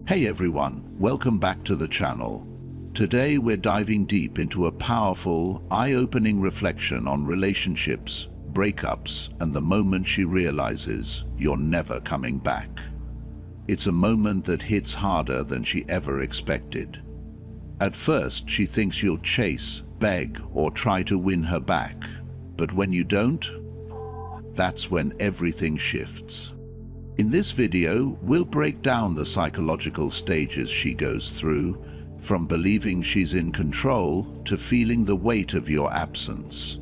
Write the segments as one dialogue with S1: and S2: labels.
S1: Hey everyone, welcome back to the channel. Today we're diving deep into a powerful, eye-opening reflection on relationships, breakups, and the moment she realizes you're never coming back. It's a moment that hits harder than she ever expected. At first, she thinks you'll chase, beg, or try to win her back. But when you don't, that's when everything shifts. In this video, we'll break down the psychological stages she goes through, from believing she's in control to feeling the weight of your absence.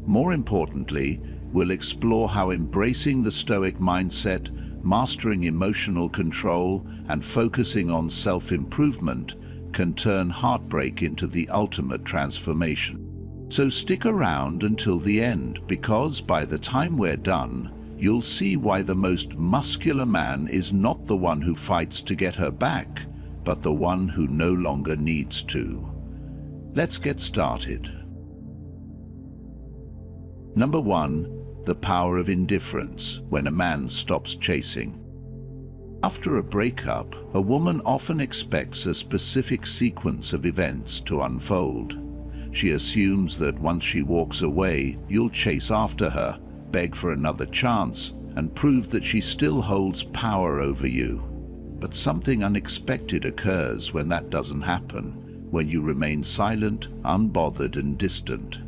S1: More importantly, we'll explore how embracing the Stoic mindset, mastering emotional control, and focusing on self-improvement can turn heartbreak into the ultimate transformation. So stick around until the end, because by the time we're done, you'll see why the most muscular man is not the one who fights to get her back, but the one who no longer needs to. Let's get started. Number 1. The power of indifference when a man stops chasing. After a breakup, a woman often expects a specific sequence of events to unfold. She assumes that once she walks away, you'll chase after her, beg for another chance, and prove that she still holds power over you. But something unexpected occurs when that doesn't happen, when you remain silent, unbothered, and distant.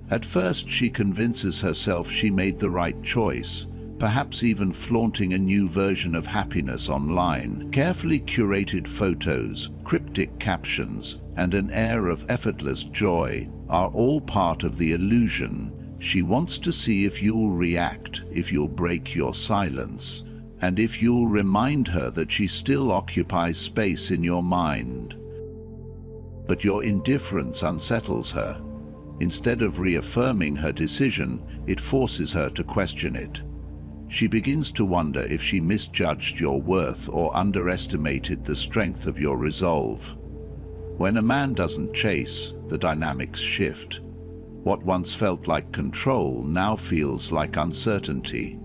S1: At first, she convinces herself she made the right choice, perhaps even flaunting a new version of happiness online. Carefully curated photos, cryptic captions, and an air of effortless joy are all part of the illusion. She wants to see if you'll react, if you'll break your silence, and if you'll remind her that she still occupies space in your mind. But your indifference unsettles her. Instead of reaffirming her decision, it forces her to question it. She begins to wonder if she misjudged your worth or underestimated the strength of your resolve. When a man doesn't chase, the dynamics shift. What once felt like control now feels like uncertainty.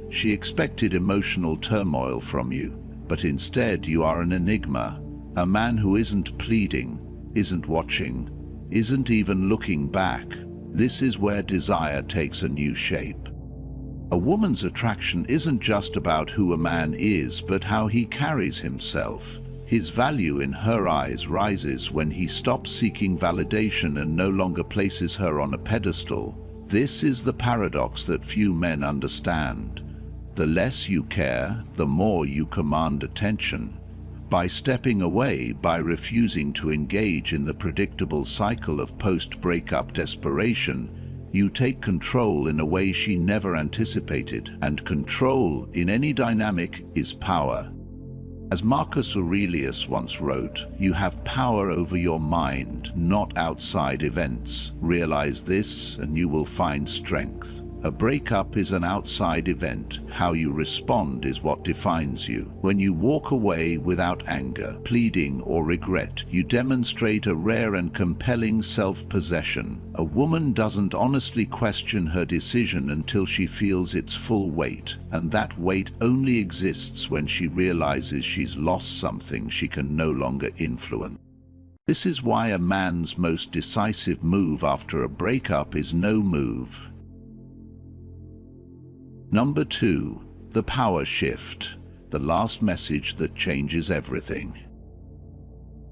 S1: She expected emotional turmoil from you, but instead you are an enigma, a man who isn't pleading, isn't watching, isn't even looking back. This is where desire takes a new shape. A woman's attraction isn't just about who a man is, but how he carries himself. His value in her eyes rises when he stops seeking validation and no longer places her on a pedestal. This is the paradox that few men understand. The less you care, the more you command attention. By stepping away, by refusing to engage in the predictable cycle of post-breakup desperation, you take control in a way she never anticipated, and control in any dynamic is power. As Marcus Aurelius once wrote, you have power over your mind, not outside events. Realize this and you will find strength. A breakup is an outside event. How you respond is what defines you. When you walk away without anger, pleading, or regret, you demonstrate a rare and compelling self-possession. A woman doesn't honestly question her decision until she feels its full weight, and that weight only exists when she realizes she's lost something she can no longer influence. This is why a man's most decisive move after a breakup is no move. Number 2. The power shift, the last message that changes everything.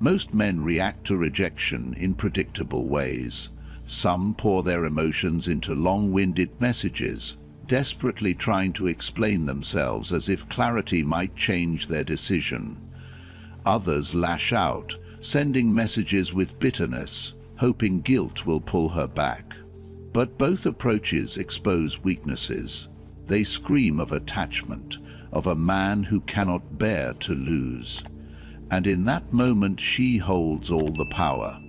S1: Most men react to rejection in predictable ways. Some pour their emotions into long-winded messages, desperately trying to explain themselves as if clarity might change their decision. Others lash out, sending messages with bitterness, hoping guilt will pull her back. But both approaches expose weaknesses. They scream of attachment, of a man who cannot bear to lose. And in that moment she holds all the power.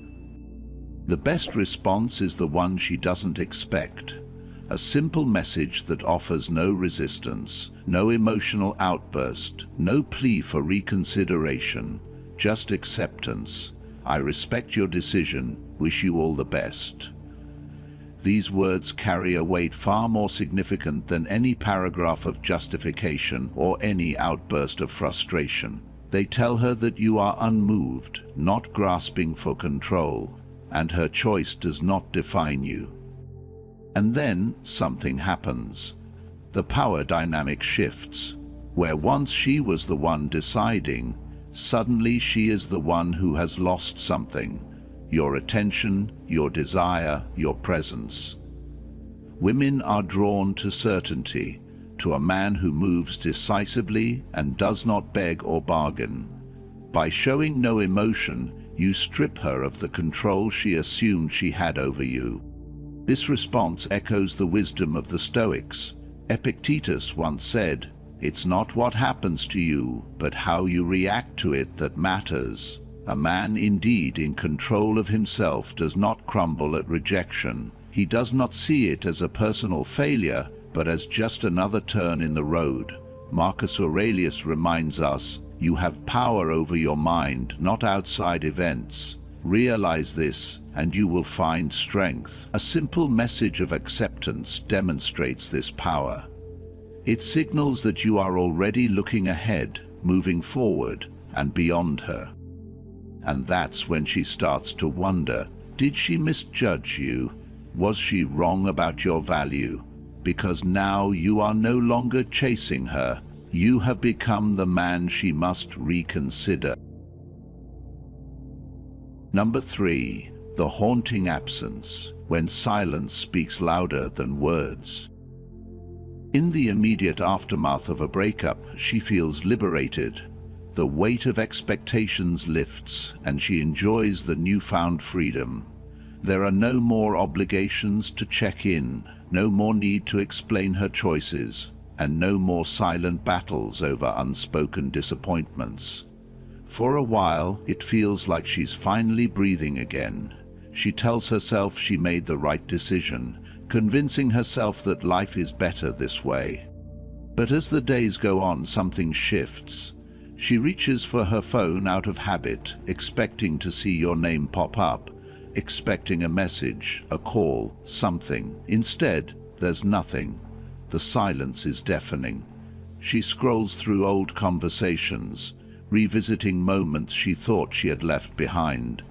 S1: The best response is the one she doesn't expect. A simple message that offers no resistance, no emotional outburst, no plea for reconsideration, just acceptance. I respect your decision, wish you all the best. These words carry a weight far more significant than any paragraph of justification or any outburst of frustration. They tell her that you are unmoved, not grasping for control, and her choice does not define you. And then something happens. The power dynamic shifts. Where once she was the one deciding, suddenly she is the one who has lost something: your attention, your desire, your presence. Women are drawn to certainty, to a man who moves decisively and does not beg or bargain. By showing no emotion, you strip her of the control she assumed she had over you. This response echoes the wisdom of the Stoics. Epictetus once said, "It's not what happens to you, but how you react to it that matters." A man indeed in control of himself does not crumble at rejection. He does not see it as a personal failure, but as just another turn in the road. Marcus Aurelius reminds us, "You have power over your mind, not outside events. Realize this, and you will find strength." A simple message of acceptance demonstrates this power. It signals that you are already looking ahead, moving forward, and beyond her. And that's when she starts to wonder, did she misjudge you? Was she wrong about your value? Because now you are no longer chasing her. You have become the man she must reconsider. Number 3. The haunting absence, when silence speaks louder than words. In the immediate aftermath of a breakup, she feels liberated. The weight of expectations lifts, and she enjoys the newfound freedom. There are no more obligations to check in, no more need to explain her choices, and no more silent battles over unspoken disappointments. For a while, it feels like she's finally breathing again. She tells herself she made the right decision, convincing herself that life is better this way. But as the days go on, something shifts. She reaches for her phone out of habit, expecting to see your name pop up, expecting a message, a call, something. Instead, there's nothing. The silence is deafening. She scrolls through old conversations, revisiting moments she thought she had left behind.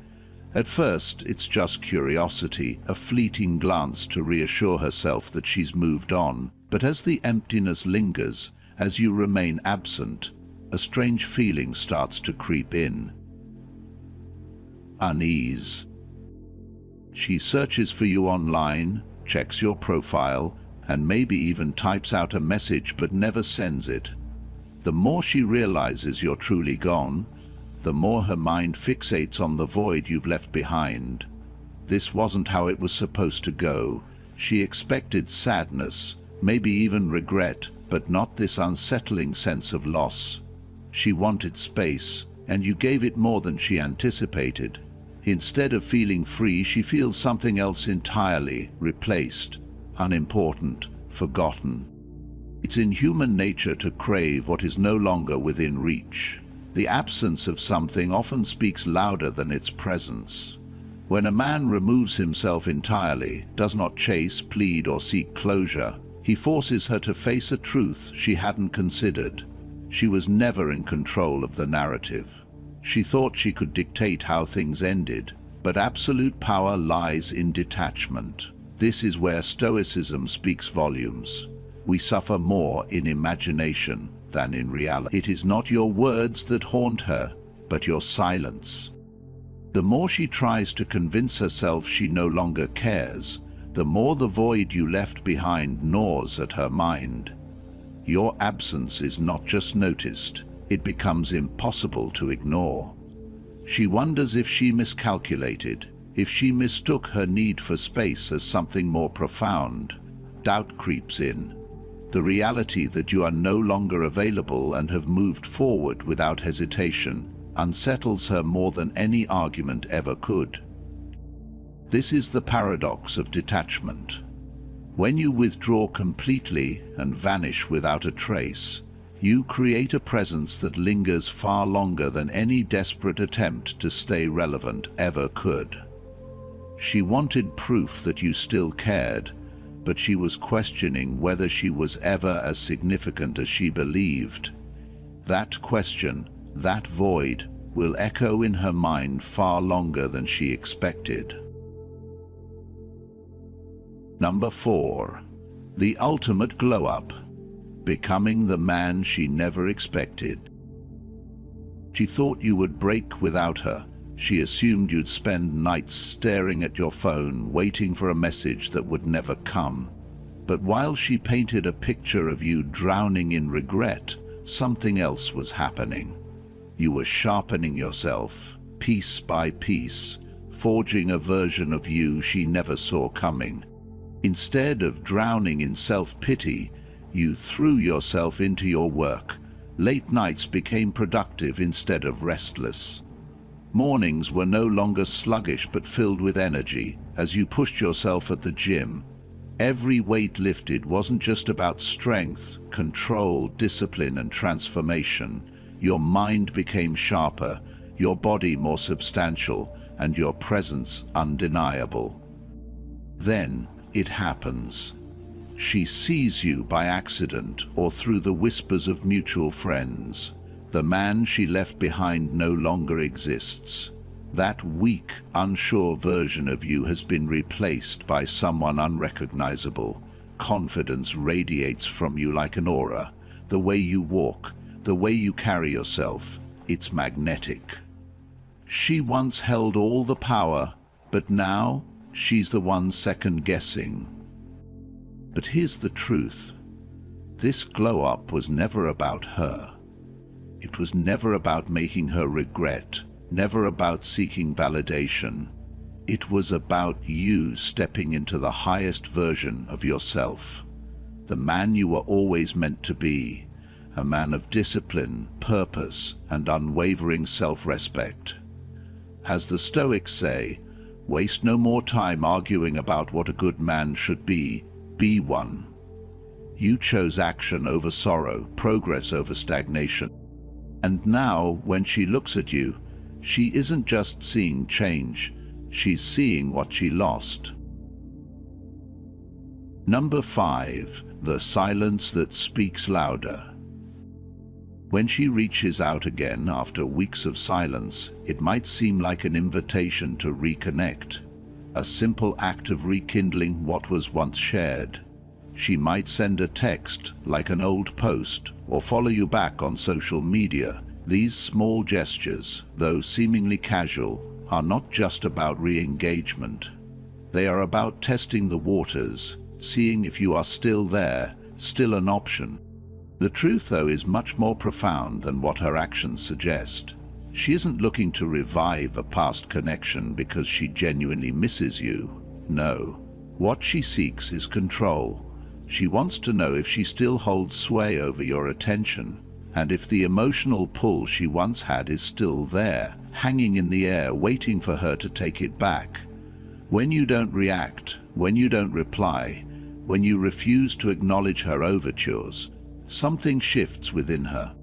S1: At first, it's just curiosity, a fleeting glance to reassure herself that she's moved on. But as the emptiness lingers, as you remain absent, a strange feeling starts to creep in. Unease. She searches for you online, checks your profile, and maybe even types out a message but never sends it. The more she realizes you're truly gone, the more her mind fixates on the void you've left behind. This wasn't how it was supposed to go. She expected sadness, maybe even regret, but not this unsettling sense of loss. She wanted space, and you gave it more than she anticipated. Instead of feeling free, she feels something else entirely, replaced, unimportant, forgotten. It's in human nature to crave what is no longer within reach. The absence of something often speaks louder than its presence. When a man removes himself entirely, does not chase, plead, or seek closure, he forces her to face a truth she hadn't considered. She was never in control of the narrative. She thought she could dictate how things ended, but absolute power lies in detachment. This is where Stoicism speaks volumes. We suffer more in imagination than in reality. It is not your words that haunt her, but your silence. The more she tries to convince herself she no longer cares, the more the void you left behind gnaws at her mind. Your absence is not just noticed, it becomes impossible to ignore. She wonders if she miscalculated, if she mistook her need for space as something more profound. Doubt creeps in. The reality that you are no longer available and have moved forward without hesitation unsettles her more than any argument ever could. This is the paradox of detachment. When you withdraw completely and vanish without a trace, you create a presence that lingers far longer than any desperate attempt to stay relevant ever could. She wanted proof that you still cared, but she was questioning whether she was ever as significant as she believed. That question, That void will echo in her mind far longer than she expected. Number 4. The ultimate glow-up. Becoming the man she never expected. She thought you would break without her. She assumed you'd spend nights staring at your phone, waiting for a message that would never come. But while she painted a picture of you drowning in regret, something else was happening. You were sharpening yourself, piece by piece, forging a version of you she never saw coming. Instead of drowning in self-pity, you threw yourself into your work. Late nights became productive instead of restless. Mornings were no longer sluggish but filled with energy as you pushed yourself at the gym. Every weight lifted wasn't just about strength, control, discipline, and transformation. Your mind became sharper, your body more substantial, and your presence undeniable. Then it happens. She sees you by accident or through the whispers of mutual friends. The man she left behind no longer exists. That weak, unsure version of you has been replaced by someone unrecognizable. Confidence radiates from you like an aura. The way you walk, the way you carry yourself, it's magnetic. She once held all the power, but now she's the one second-guessing. But here's the truth. This glow-up was never about her. It was never about making her regret, never about seeking validation. It was about you stepping into the highest version of yourself, the man you were always meant to be, a man of discipline, purpose, and unwavering self-respect. As the Stoics say, waste no more time arguing about what a good man should be one. You chose action over sorrow, progress over stagnation. And now, when she looks at you, she isn't just seeing change, she's seeing what she lost. Number 5. The silence that speaks louder. When she reaches out again after weeks of silence, it might seem like an invitation to reconnect, a simple act of rekindling what was once shared. She might send a text, like an old post, or follow you back on social media. These small gestures, though seemingly casual, are not just about re-engagement. They are about testing the waters, seeing if you are still there, still an option. The truth, though, is much more profound than what her actions suggest. She isn't looking to revive a past connection because she genuinely misses you. No. What she seeks is control. She wants to know if she still holds sway over your attention, and if the emotional pull she once had is still there, hanging in the air, waiting for her to take it back. When you don't react, when you don't reply, when you refuse to acknowledge her overtures, something shifts within her.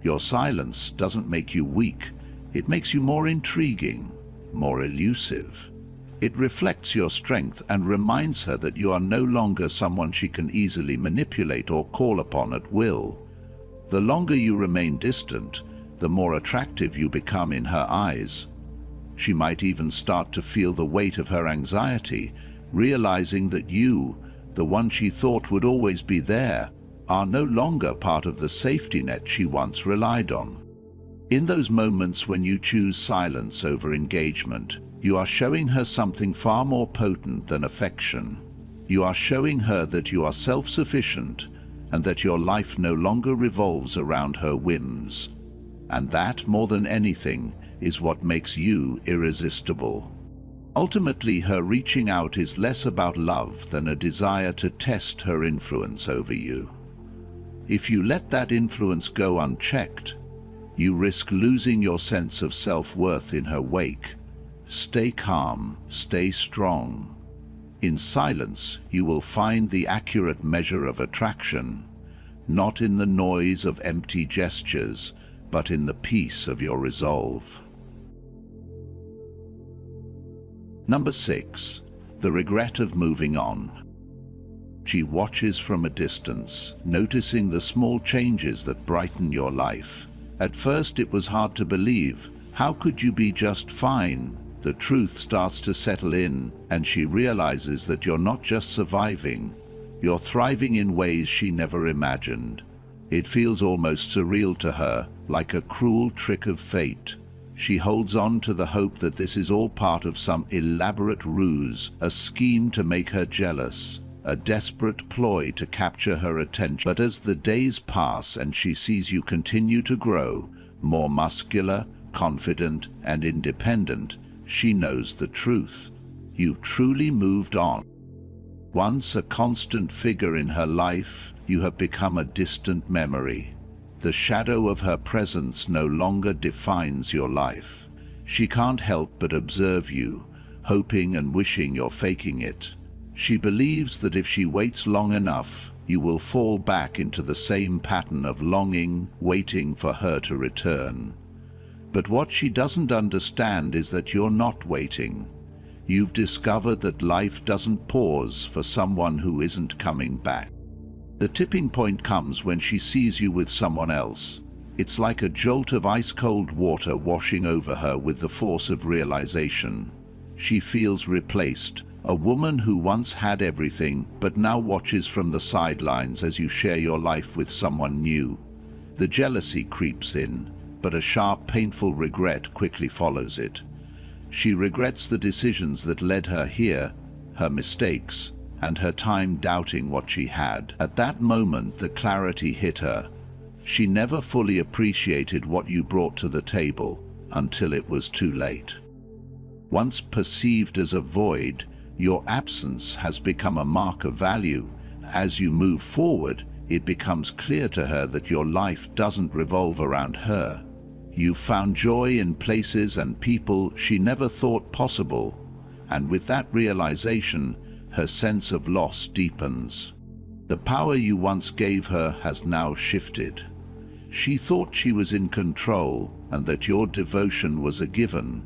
S1: Your silence doesn't make you weak, it makes you more intriguing, more elusive. It reflects your strength and reminds her that you are no longer someone she can easily manipulate or call upon at will. The longer you remain distant, the more attractive you become in her eyes. She might even start to feel the weight of her anxiety, realizing that you, the one she thought would always be there, are no longer part of the safety net she once relied on. In those moments when you choose silence over engagement, you are showing her something far more potent than affection. You are showing her that you are self-sufficient and that your life no longer revolves around her whims. And that, more than anything, is what makes you irresistible. Ultimately, her reaching out is less about love than a desire to test her influence over you. If you let that influence go unchecked, you risk losing your sense of self-worth in her wake. Stay calm, stay strong. In silence, you will find the accurate measure of attraction, not in the noise of empty gestures, but in the peace of your resolve. Number 6. The regret of moving on. She watches from a distance, noticing the small changes that brighten your life. At first it was hard to believe. How could you be just fine? The truth starts to settle in, and she realizes that you're not just surviving, you're thriving in ways she never imagined. It feels almost surreal to her, like a cruel trick of fate. She holds on to the hope that this is all part of some elaborate ruse, a scheme to make her jealous, a desperate ploy to capture her attention. But as the days pass and she sees you continue to grow, more muscular, confident, and independent, she knows the truth. You've truly moved on. Once a constant figure in her life, you have become a distant memory. The shadow of her presence no longer defines your life. She can't help but observe you, hoping and wishing you're faking it. She believes that if she waits long enough, you will fall back into the same pattern of longing, waiting for her to return. But what she doesn't understand is that you're not waiting. You've discovered that life doesn't pause for someone who isn't coming back. The tipping point comes when she sees you with someone else. It's like a jolt of ice-cold water washing over her with the force of realization. She feels replaced, a woman who once had everything but now watches from the sidelines as you share your life with someone new. The jealousy creeps in, but a sharp, painful regret quickly follows it. She regrets the decisions that led her here, her mistakes, and her time doubting what she had. At that moment, the clarity hit her. She never fully appreciated what you brought to the table until it was too late. Once perceived as a void, your absence has become a mark of value. As you move forward, it becomes clear to her that your life doesn't revolve around her. You've found joy in places and people she never thought possible, and with that realization, her sense of loss deepens. The power you once gave her has now shifted. She thought she was in control and that your devotion was a given,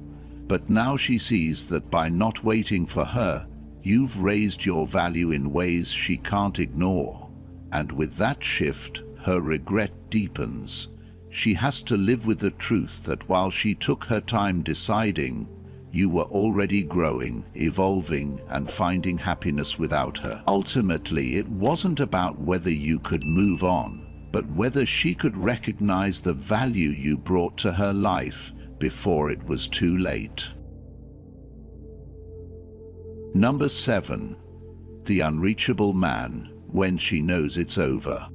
S1: but now she sees that by not waiting for her, you've raised your value in ways she can't ignore. And with that shift, her regret deepens. She has to live with the truth that while she took her time deciding, you were already growing, evolving, and finding happiness without her. Ultimately, it wasn't about whether you could move on, but whether she could recognize the value you brought to her life before it was too late. Number 7. The unreachable man, when she knows it's over.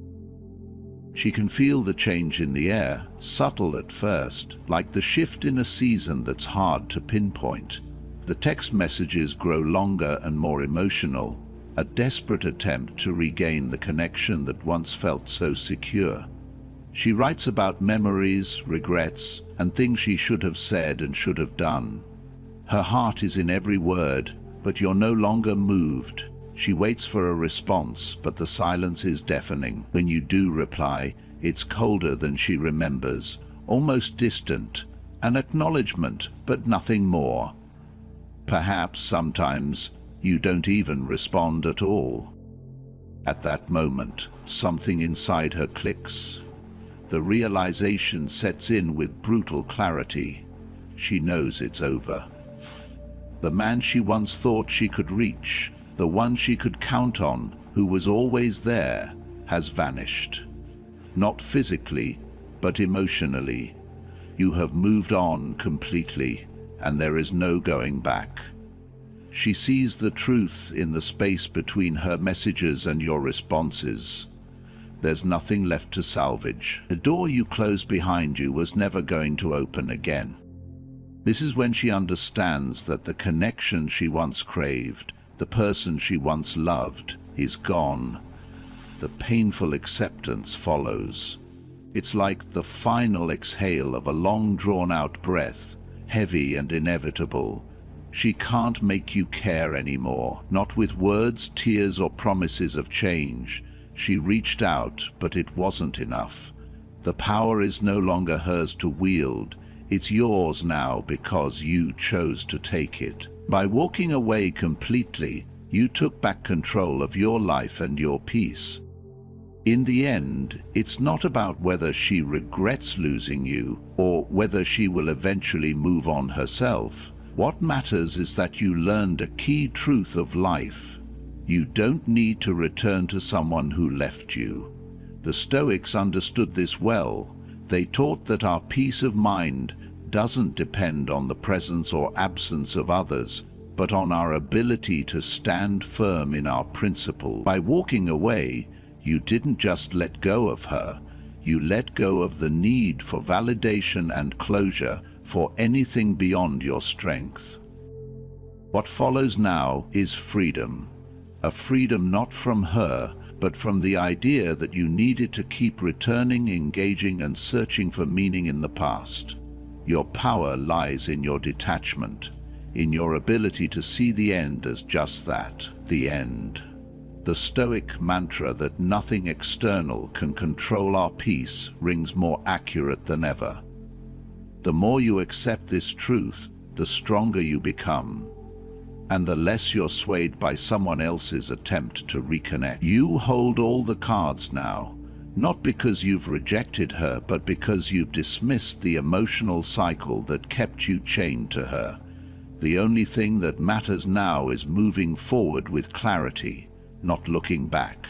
S1: She can feel the change in the air, subtle at first, like the shift in a season that's hard to pinpoint. The text messages grow longer and more emotional, a desperate attempt to regain the connection that once felt so secure. She writes about memories, regrets, and things she should have said and should have done. Her heart is in every word, but you're no longer moved. She waits for a response, but the silence is deafening. When you do reply, it's colder than she remembers, almost distant, an acknowledgement, but nothing more. Perhaps sometimes you don't even respond at all. At that moment, something inside her clicks. The realization sets in with brutal clarity. She knows it's over. The man she once thought she could reach, the one she could count on, who was always there, has vanished. Not physically, but emotionally. You have moved on completely, and there is no going back. She sees the truth in the space between her messages and your responses. There's nothing left to salvage. The door you closed behind you was never going to open again. This is when she understands that the connection she once craved, the person she once loved, is gone. The painful acceptance follows. It's like the final exhale of a long drawn-out breath, heavy and inevitable. She can't make you care anymore, not with words, tears, or promises of change. She reached out, but it wasn't enough. The power is no longer hers to wield. It's yours now because you chose to take it. By walking away completely, you took back control of your life and your peace. In the end, it's not about whether she regrets losing you or whether she will eventually move on herself. What matters is that you learned a key truth of life. You don't need to return to someone who left you. The Stoics understood this well. They taught that our peace of mind doesn't depend on the presence or absence of others, but on our ability to stand firm in our principle. By walking away, you didn't just let go of her, you let go of the need for validation and closure for anything beyond your strength. What follows now is freedom. A freedom not from her, but from the idea that you needed to keep returning, engaging, and searching for meaning in the past. Your power lies in your detachment, in your ability to see the end as just that, the end. The Stoic mantra that nothing external can control our peace rings more accurate than ever. The more you accept this truth, the stronger you become, and the less you're swayed by someone else's attempt to reconnect. You hold all the cards now, not because you've rejected her, but because you've dismissed the emotional cycle that kept you chained to her. The only thing that matters now is moving forward with clarity, not looking back.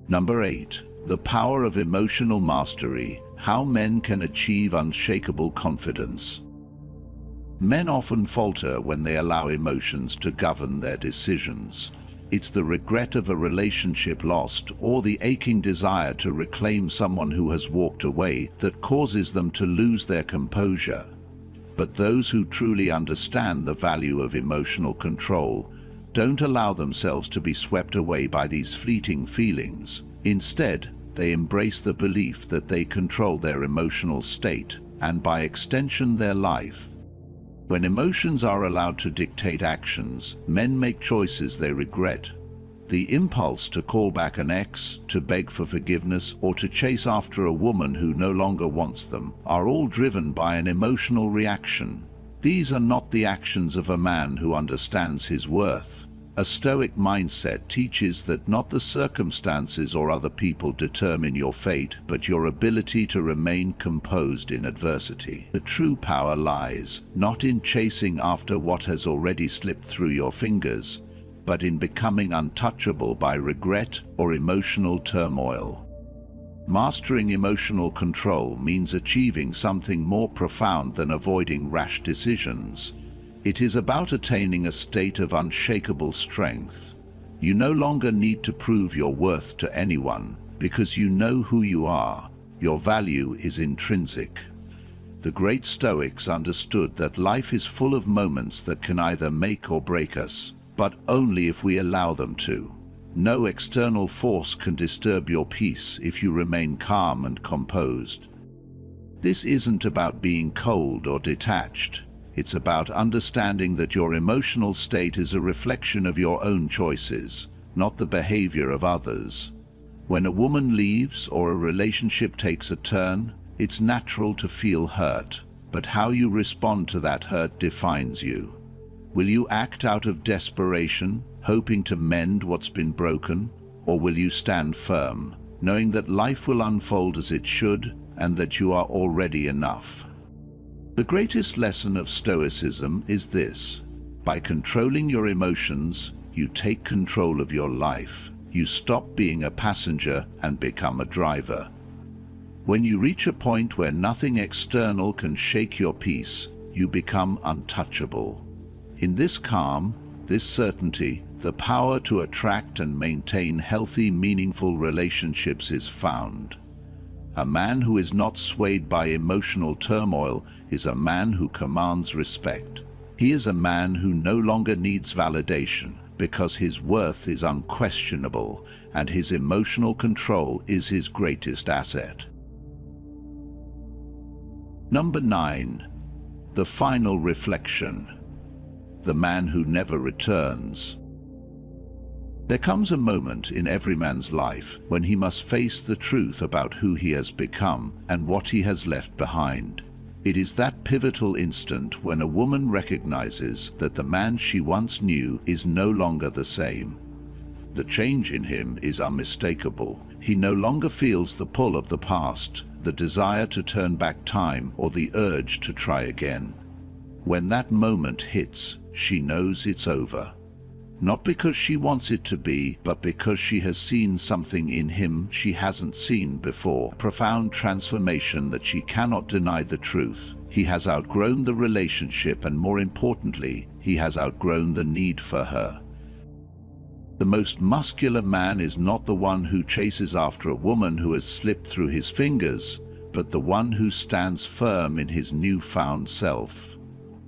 S1: Number 8. The power of emotional mastery. How men can achieve unshakable confidence. Men often falter when they allow emotions to govern their decisions. It's the regret of a relationship lost or the aching desire to reclaim someone who has walked away that causes them to lose their composure. But those who truly understand the value of emotional control don't allow themselves to be swept away by these fleeting feelings. Instead, they embrace the belief that they control their emotional state, and by extension their life. When emotions are allowed to dictate actions, men make choices they regret. The impulse to call back an ex, to beg for forgiveness, or to chase after a woman who no longer wants them are all driven by an emotional reaction. These are not the actions of a man who understands his worth. A Stoic mindset teaches that not the circumstances or other people determine your fate, but your ability to remain composed in adversity. The true power lies not in chasing after what has already slipped through your fingers, but in becoming untouchable by regret or emotional turmoil. Mastering emotional control means achieving something more profound than avoiding rash decisions. It is about attaining a state of unshakable strength. You no longer need to prove your worth to anyone, because you know who you are. Your value is intrinsic. The great Stoics understood that life is full of moments that can either make or break us, but only if we allow them to. No external force can disturb your peace if you remain calm and composed. This isn't about being cold or detached. It's about understanding that your emotional state is a reflection of your own choices, not the behavior of others. When a woman leaves or a relationship takes a turn, it's natural to feel hurt, but how you respond to that hurt defines you. Will you act out of desperation, hoping to mend what's been broken, or will you stand firm, knowing that life will unfold as it should and that you are already enough? The greatest lesson of Stoicism is this: by controlling your emotions, you take control of your life. You stop being a passenger and become a driver. When you reach a point where nothing external can shake your peace, you become untouchable. In this calm, this certainty, the power to attract and maintain healthy, meaningful relationships is found. A man who is not swayed by emotional turmoil is a man who commands respect. He is a man who no longer needs validation because his worth is unquestionable and his emotional control is his greatest asset. Number 9. The final reflection. The man who never returns. There comes a moment in every man's life when he must face the truth about who he has become and what he has left behind. It is that pivotal instant when a woman recognizes that the man she once knew is no longer the same. The change in him is unmistakable. He no longer feels the pull of the past, the desire to turn back time, or the urge to try again. When that moment hits, she knows it's over. Not because she wants it to be, but because she has seen something in him she hasn't seen before. Profound transformation that she cannot deny the truth. He has outgrown the relationship, and more importantly, he has outgrown the need for her. The most muscular man is not the one who chases after a woman who has slipped through his fingers, but the one who stands firm in his newfound self.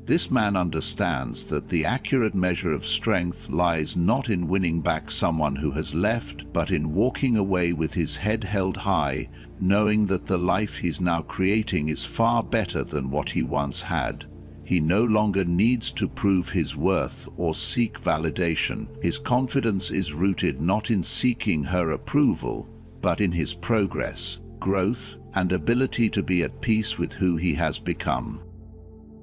S1: This man understands that the accurate measure of strength lies not in winning back someone who has left, but in walking away with his head held high, knowing that the life he's now creating is far better than what he once had. He no longer needs to prove his worth or seek validation. His confidence is rooted not in seeking her approval, but in his progress, growth, and ability to be at peace with who he has become.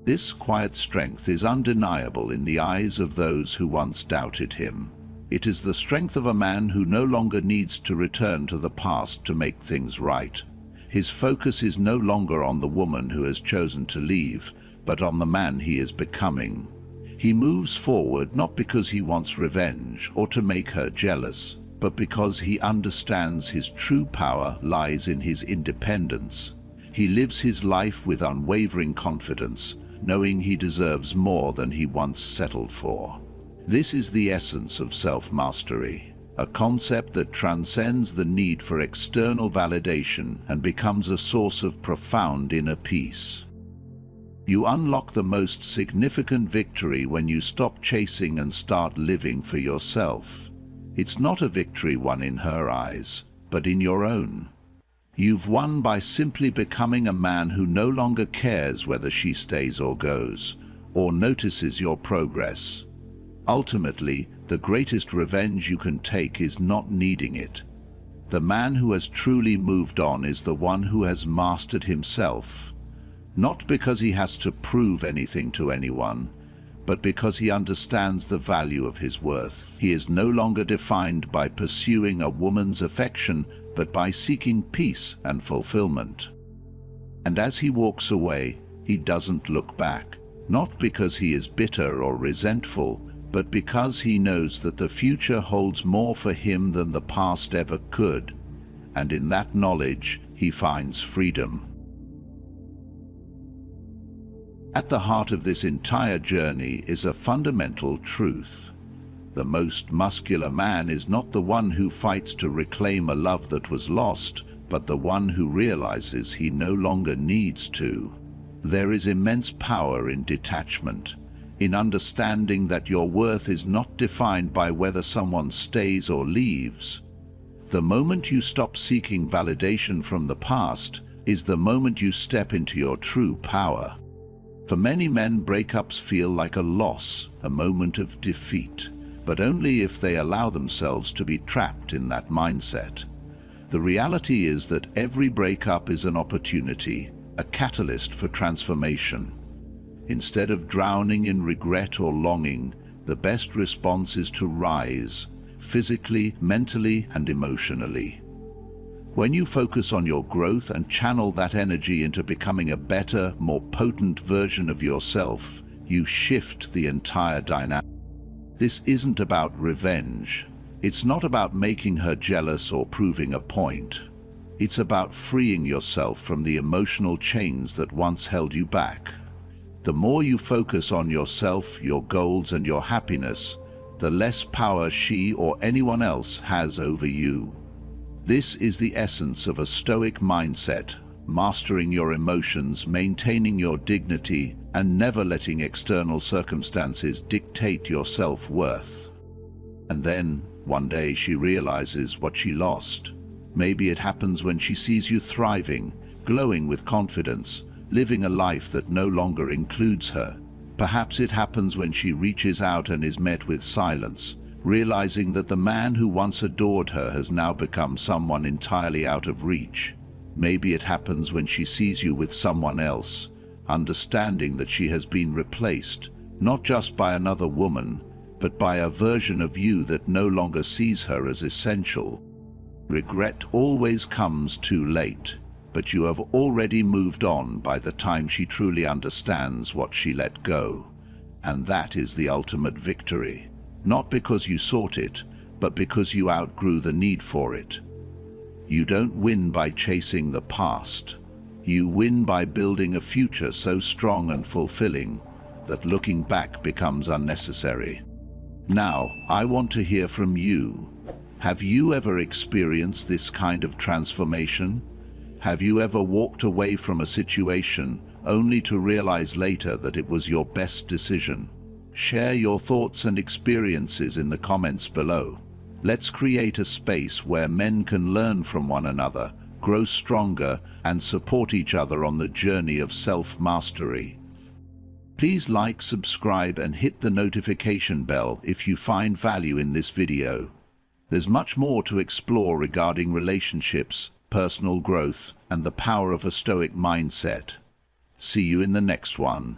S1: This quiet strength is undeniable in the eyes of those who once doubted him. It is the strength of a man who no longer needs to return to the past to make things right. His focus is no longer on the woman who has chosen to leave, but on the man he is becoming. He moves forward not because he wants revenge or to make her jealous, but because he understands his true power lies in his independence. He lives his life with unwavering confidence, knowing he deserves more than he once settled for. This is the essence of self-mastery, a concept that transcends the need for external validation and becomes a source of profound inner peace. You unlock the most significant victory when you stop chasing and start living for yourself. It's not a victory won in her eyes, but in your own. You've won by simply becoming a man who no longer cares whether she stays or goes, or notices your progress. Ultimately, the greatest revenge you can take is not needing it. The man who has truly moved on is the one who has mastered himself, not because he has to prove anything to anyone, but because he understands the value of his worth. He is no longer defined by pursuing a woman's affection, but by seeking peace and fulfillment. And as he walks away, he doesn't look back, not because he is bitter or resentful, but because he knows that the future holds more for him than the past ever could, and in that knowledge he finds freedom. At the heart of this entire journey is a fundamental truth. The most muscular man is not the one who fights to reclaim a love that was lost, but the one who realizes he no longer needs to. There is immense power in detachment, in understanding that your worth is not defined by whether someone stays or leaves. The moment you stop seeking validation from the past is the moment you step into your true power. For many men, breakups feel like a loss, a moment of defeat, but only if they allow themselves to be trapped in that mindset. The reality is that every breakup is an opportunity, a catalyst for transformation. Instead of drowning in regret or longing, the best response is to rise, physically, mentally, and emotionally. When you focus on your growth and channel that energy into becoming a better, more potent version of yourself, you shift the entire dynamic. This isn't about revenge. It's not about making her jealous or proving a point. It's about freeing yourself from the emotional chains that once held you back. The more you focus on yourself, your goals, and your happiness, the less power she or anyone else has over you. This is the essence of a Stoic mindset: mastering your emotions, maintaining your dignity, and never letting external circumstances dictate your self-worth. And then, one day, she realizes what she lost. Maybe it happens when she sees you thriving, glowing with confidence, living a life that no longer includes her. Perhaps it happens when she reaches out and is met with silence, realizing that the man who once adored her has now become someone entirely out of reach. Maybe it happens when she sees you with someone else, understanding that she has been replaced, not just by another woman, but by a version of you that no longer sees her as essential. Regret always comes too late, but you have already moved on by the time she truly understands what she let go. And that is the ultimate victory. Not because you sought it, but because you outgrew the need for it. You don't win by chasing the past. You win by building a future so strong and fulfilling that looking back becomes unnecessary. Now, I want to hear from you. Have you ever experienced this kind of transformation? Have you ever walked away from a situation only to realize later that it was your best decision? Share your thoughts and experiences in the comments below. Let's create a space where men can learn from one another, grow stronger, and support each other on the journey of self-mastery. Please like, subscribe, and hit the notification bell if you find value in this video. There's much more to explore regarding relationships, personal growth, and the power of a Stoic mindset. See you in the next one.